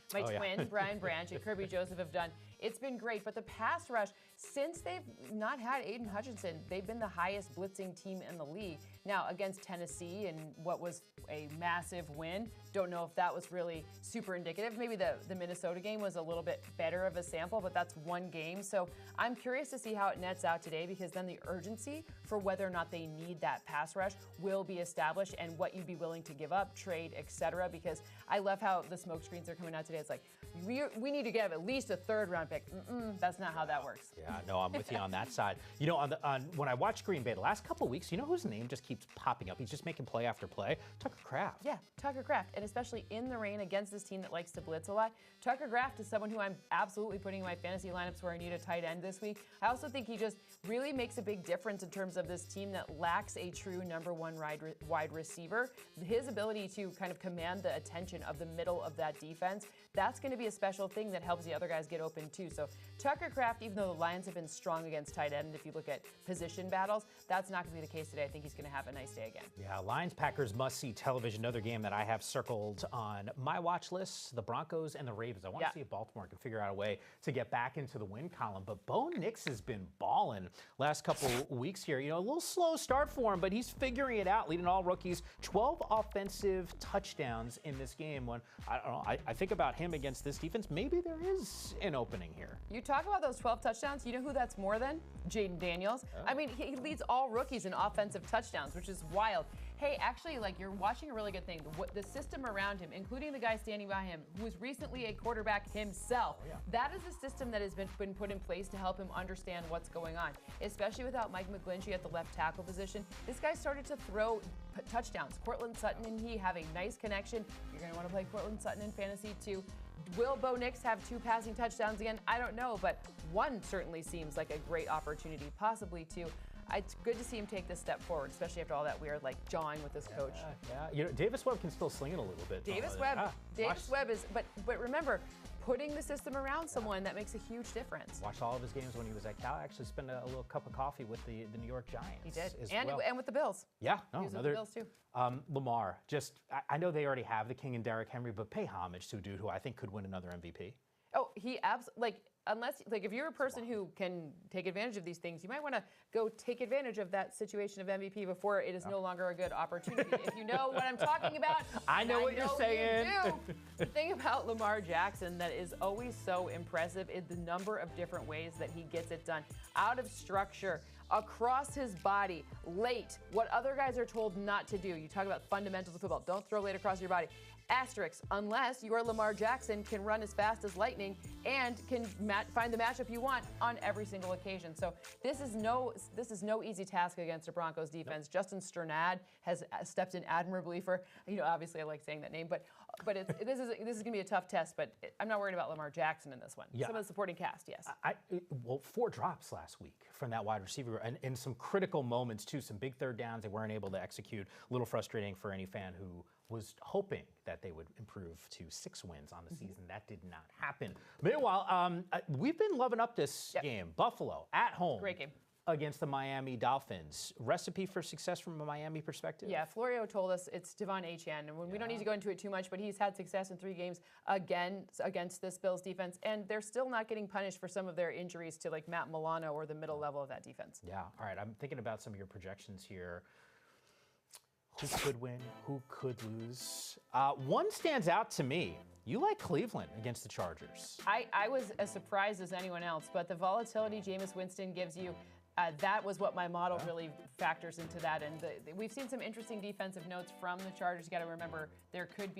S5: twin, Brian Branch, and Kirby Joseph have done, it's been great. But the pass rush, since they've not had Aiden Hutchinson, they've been the highest blitzing team in the league. Now, against Tennessee and what was a massive win, don't know if that was really super indicative. Maybe the Minnesota game was a little bit better of a sample, but that's one game. So I'm curious to see how it nets out today, because then the urgency for whether or not they need that pass rush will be established, and what you'd be willing to give up, trade, etc. Because I love how the smoke screens are coming out today. It's like, we need to get at least a third-round pick. That's not how that works.
S1: Yeah, no, I'm with you on that side. When I watch Green Bay the last couple of weeks, whose name just keeps popping up? He's just making play after play. Tucker Kraft.
S5: Yeah, Tucker Kraft, and especially in the rain against this team that likes to blitz a lot. Tucker Kraft is someone who I'm absolutely putting in my fantasy lineups where I need a tight end this week. I also think he just really makes a big difference in terms of this team that lacks a true number one wide receiver. His ability to kind of command the attention of the middle of that defense, that's going to be a special thing that helps the other guys get open too. So Tucker Kraft, even though the Lions have been strong against tight end, if you look at position battles, that's not going to be the case today. I think he's going to have a nice day again.
S1: Yeah, Lions-Packers must-see television. Another game that I have circled on my watch list, the Broncos and the Ravens. I want to see if Baltimore can figure out a way to get back into the win column. But Bo Nix has been balling last couple weeks here. A little slow start for him, but he's figuring it out, leading all rookies. 12 offensive touchdowns in this game. When I don't know, I think about him against this defense, maybe there is an opening here.
S5: You talk about those 12 touchdowns, you know who that's more than? Jaden Daniels. Oh. I mean, he leads all rookies in offensive touchdowns, which is wild. Hey, actually, you're watching a really good thing. The system around him, including the guy standing by him, who was recently a quarterback himself, that is a system that has been put in place to help him understand what's going on, especially without Mike McGlinchey at the left tackle position. This guy started to throw touchdowns. Cortland Sutton and he have a nice connection. You're going to want to play Cortland Sutton in fantasy too. Will Bo Nix have 2 passing touchdowns again? I don't know, but one certainly seems like a great opportunity, possibly 2. It's good to see him take this step forward, especially after all that weird jawing with this coach.
S1: Yeah. Davis Webb can still sling it a little bit.
S5: Davis Webb is, but remember, putting the system around someone, that makes a huge difference.
S1: Watched all of his games when he was at Cal. Actually spent a little cup of coffee with the New York Giants.
S5: He did, and with the Bills.
S1: Yeah,
S5: he was with the Bills too.
S1: Lamar, I know they already have the king and Derrick Henry, but pay homage to a dude who I think could win another MVP.
S5: Oh, he absolutely, unless, if you're a person who can take advantage of these things, you might want to go take advantage of that situation of MVP before it is no longer a good opportunity. If you know what I'm talking about.
S1: I know what you're saying.
S5: You do. The thing about Lamar Jackson that is always so impressive is the number of different ways that he gets it done. Out of structure, across his body, late, what other guys are told not to do. You talk about fundamentals of football. Don't throw late across your body. Asterisk, unless you are Lamar Jackson, can run as fast as lightning and can find the matchup you want on every single occasion. So this is no easy task against a Broncos defense. Nope. Justin Strnad has stepped in admirably for, obviously I like saying that name, but this is going to be a tough test. But I'm not worried about Lamar Jackson in this one. Yeah. Some of the supporting cast, yes.
S1: 4 drops last week from that wide receiver, and in some critical moments too. Some big third downs they weren't able to execute. A little frustrating for any fan who was hoping that they would improve to 6 wins on the season. That did not happen. Meanwhile, we've been loving up this game. Buffalo at home.
S5: Great game.
S1: against the Miami Dolphins. Recipe for success from a Miami perspective?
S5: Yeah, Florio told us it's Devon Achane, and we don't need to go into it too much, but he's had success in 3 games again against this Bills defense, and they're still not getting punished for some of their injuries to like Matt Milano or the middle level of that defense.
S1: Yeah. All right. I'm thinking about some of your projections here. Who could win? Who could lose? One stands out to me. You like Cleveland against the Chargers.
S5: I was as surprised as anyone else, but the volatility Jameis Winston gives you, that was what my model really factors into that. And we've seen some interesting defensive notes from the Chargers. You got to remember, they could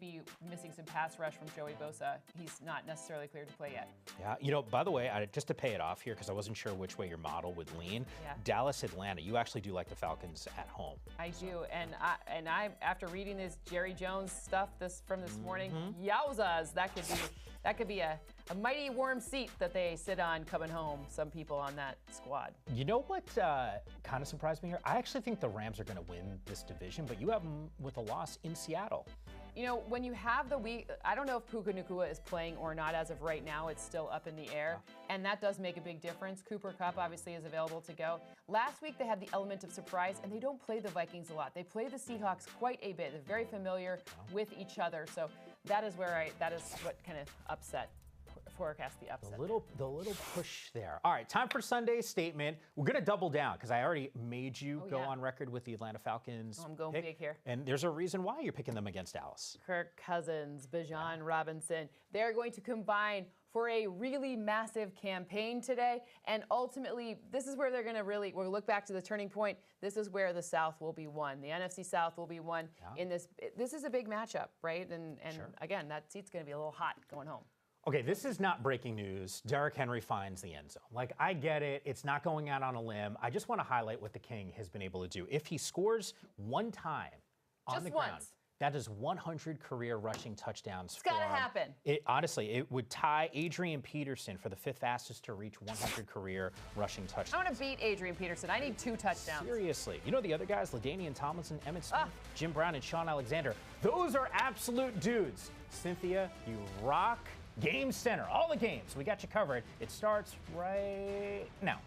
S5: be missing some pass rush from Joey Bosa. He's not necessarily cleared to play yet.
S1: Yeah, you know, by the way, just to pay it off here, because I wasn't sure which way your model would lean, Dallas, Atlanta, you actually do like the Falcons at home.
S5: I do, and I after reading this Jerry Jones stuff from this morning, yowzas, that could be a mighty warm seat that they sit on coming home, some people on that squad.
S1: You know what kind of surprised me here? I actually think the Rams are going to win this division, but you have them with a loss in Seattle.
S5: You know, when you have the week, I don't know if Puka Nacua is playing or not as of right now. It's still up in the air, and that does make a big difference. Cooper Kupp obviously is available to go. Last week they had the element of surprise, and they don't play the Vikings a lot. They play the Seahawks quite a bit. They're very familiar with each other, so that is what kind of forecast the upset.
S1: The little push there. All right, time for Sunday's statement. We're going to double down because I already made you go on record with the Atlanta Falcons.
S5: I'm going big here.
S1: And there's a reason why you're picking them against Dallas.
S5: Kirk Cousins, Bijan Robinson, they're going to combine for a really massive campaign today. And ultimately, this is where they're going to we'll look back to the turning point. This is where the South will be won. The NFC South will be won in this. This is a big matchup, right? And again, that seat's going to be a little hot going home.
S1: Okay, this is not breaking news. Derrick Henry finds the end zone. Like, I get it. It's not going out on a limb. I just want to highlight what the King has been able to do. If he scores one time on the ground, that is 100 career rushing touchdowns.
S5: It's got to happen.
S1: Honestly, it would tie Adrian Peterson for the 5th fastest to reach 100 career rushing touchdowns.
S5: I want to beat Adrian Peterson. I need 2 touchdowns.
S1: Seriously. You know the other guys, LaDainian Tomlinson, Emmitt Smith, Jim Brown, and Sean Alexander. Those are absolute dudes. Cynthia, you rock. Game Center, all the games. We got you covered. It starts right now.